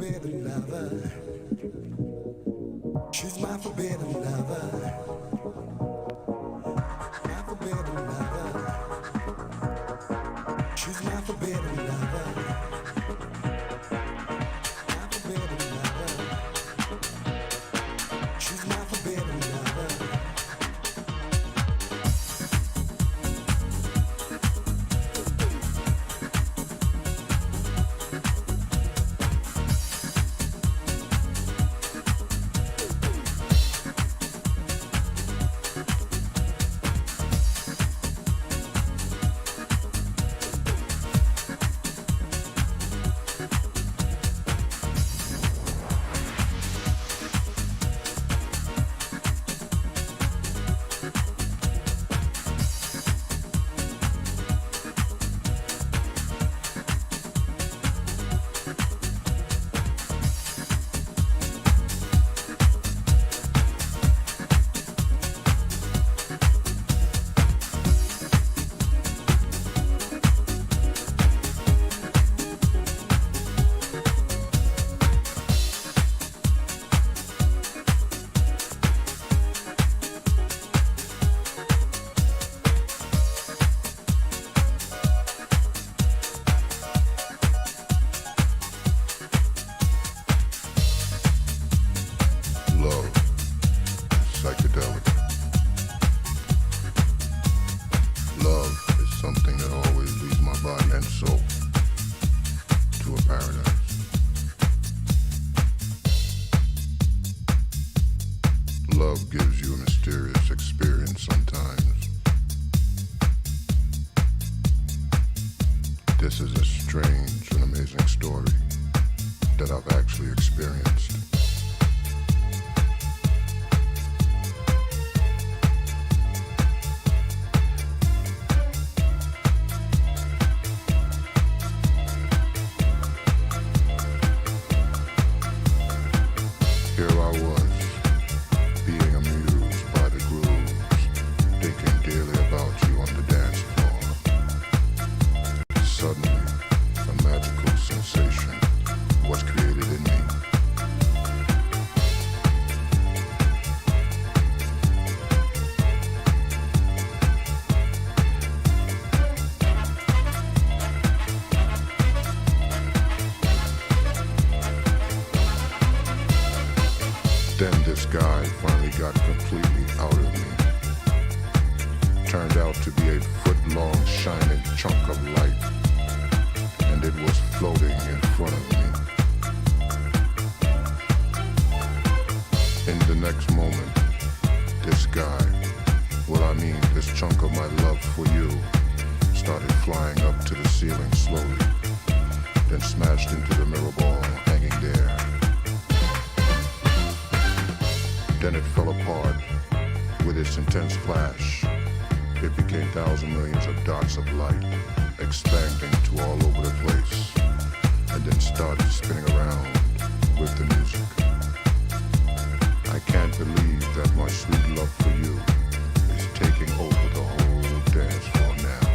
forbidden lover. She's my forbidden lover. My forbidden lover. She's my forbidden lover. My forbidden lover. She's my forbidden lover. Then this guy finally got completely out of me. Turned out to be a foot-long shining chunk of light, and it was floating in front of me. In the next moment, this guy, this chunk of my love for you, started flying up to the ceiling slowly, then smashed into the mirror ball hanging there. Then it fell apart with its intense flash. It became thousands millions of dots of light, expanding to all over the place, and then started spinning around with the music. I can't believe that my sweet love for you is taking over the whole dance floor now.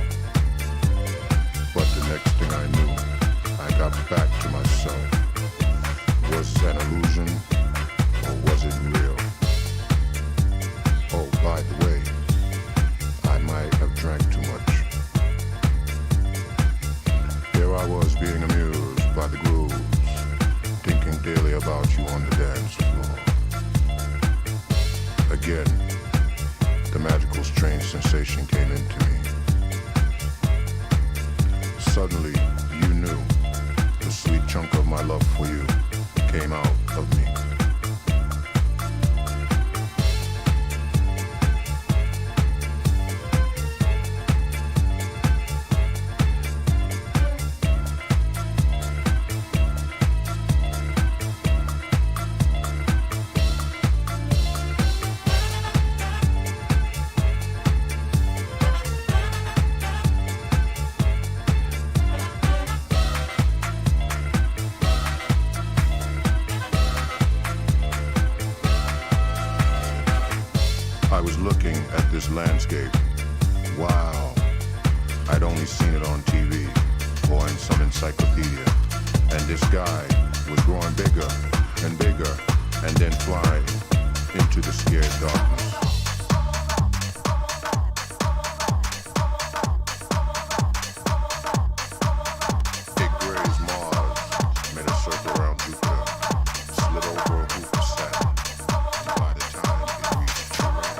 But the next thing I knew, I got back to myself. Was it an illusion, or was it real? Oh, by the way, I might have drank too much. Here I was being amused by the grooves, thinking daily about you on the dance floor. Again, the magical strange sensation came into me. Suddenly, you knew the sweet chunk of my love for you came out of me. I was looking at this landscape. Wow. I'd only seen it on TV or in some encyclopedia. And this guy was growing bigger and bigger, and then fly into the scared darkness. It grazed Mars, made a circle around Jupiter, slid over a hoop of Saturn, and by the time it reached Uranus,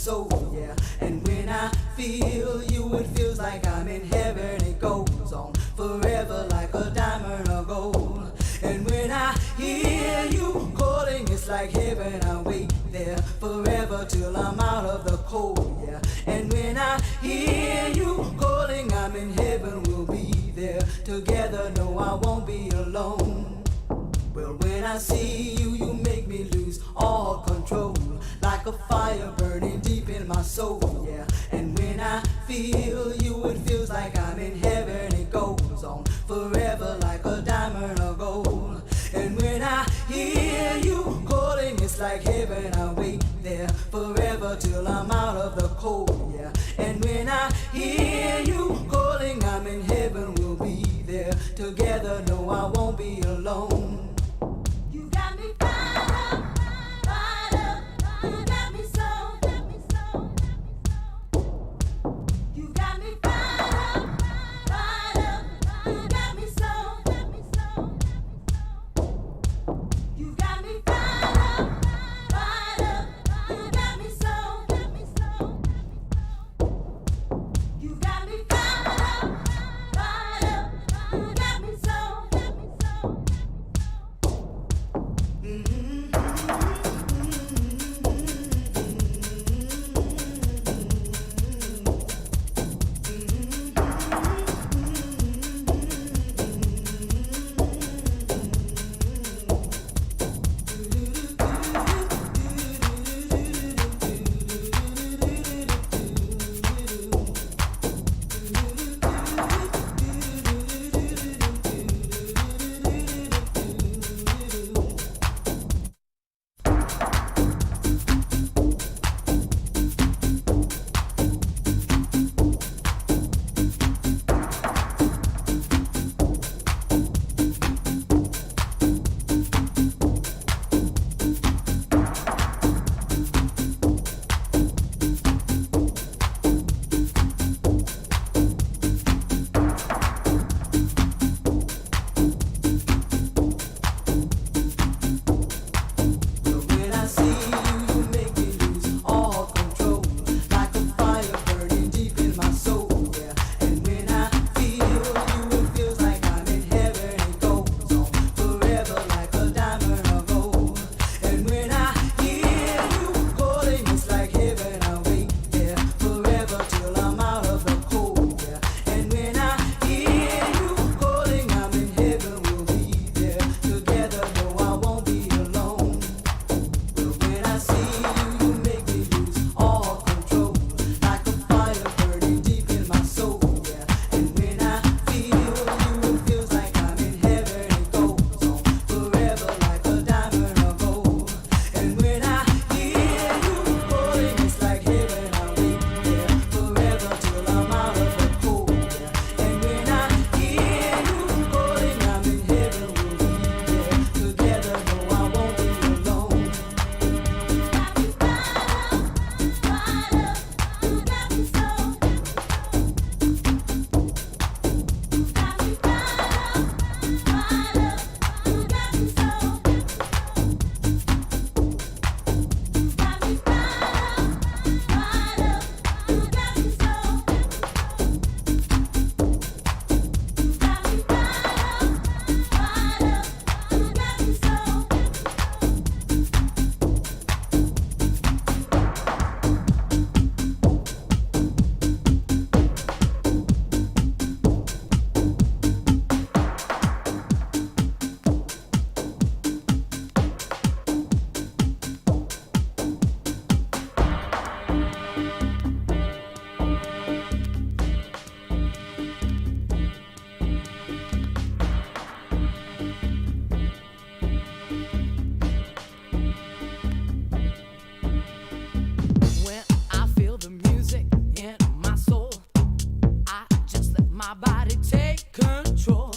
soul, yeah. And when I feel you, it feels like I'm in heaven. It goes on forever like a diamond or gold. And when I hear you calling, it's like heaven. I wait there forever till I'm out of the cold, yeah. And when I hear you see you, you make me lose all control. Like a fire burning deep in my soul, yeah. And when I feel you, it feels like I'm in heaven. It goes on forever like a diamond or gold. And when I hear you calling, it's like heaven. I wait there forever till I'm out of the cold, yeah. And when I hear you calling, I'm in heaven. We'll be there together. No, I won't be alone. You got me fired up, fired up. You got me so, got me so, got me so. You got me fired up, fired up. You got me so, got me so, got me so. You got me fired up, fired up. You got me so, got me so, got me so. You got me fired up, fired up. You got me so, got me so. When I see you, you make me lose all control. Like a fire burning deep in my soul, yeah. And when I feel you, it feels like I'm in heaven. It goes on forever like a diamond or gold. And when I hear you calling, it's like heaven. I wait there forever till I'm out of the cold, yeah. And when I hear you calling, I'm in heaven. We'll be there together. No, I won't be alone. When I see you, you make me lose all control. Like a fire burning deep in my soul, yeah. And when I feel you, it feels like I'm in heaven. It goes on forever like a diamond or gold. And when I hear you calling, it's like heaven. I wait there forever till I'm out of the cold, yeah. And when I hear you calling, I'm in heaven. We'll be there together. No, I won't be alone. Got me fired up, fired up. You got me so. Got me fired up, fired up. You got me so. Got me fired up, fired up. You got me so. Got me fired up, fired up. You got me so. When I feel the music in my soul, I just let my body take control.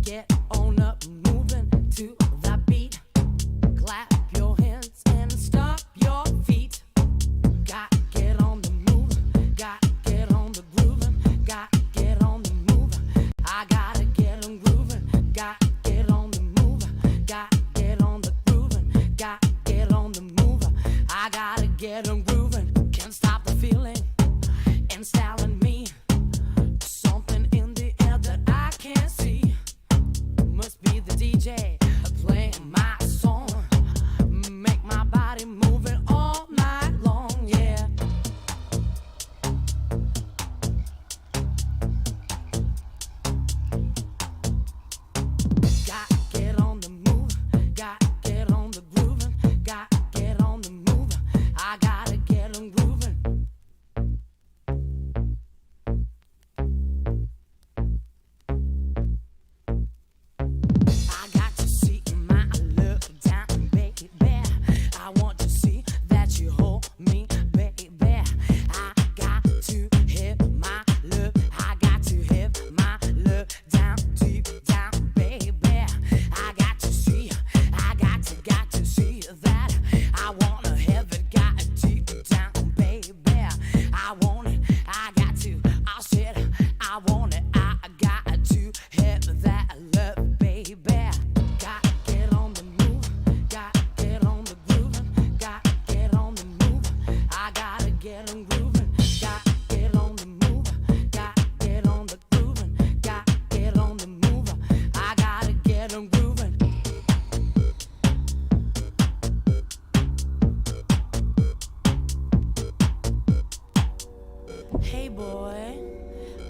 Get on up, moving to that beat. Clap your hands and stop your feet. Got to get on the move, got to get on the grooving, got to get on the move. I gotta get on grooving, got to get on the move, got to get on the grooving, got to get on the move. I gotta get on grooving, can't stop the feeling installing me. Something in the air that I can't see. Must be the DJ playing my song. Make my body moving all night long, yeah. Got to get on the move, got Hey boy,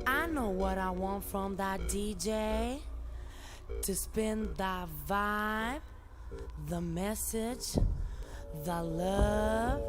I know what I want from that DJ. To spin the vibe, the message, the love.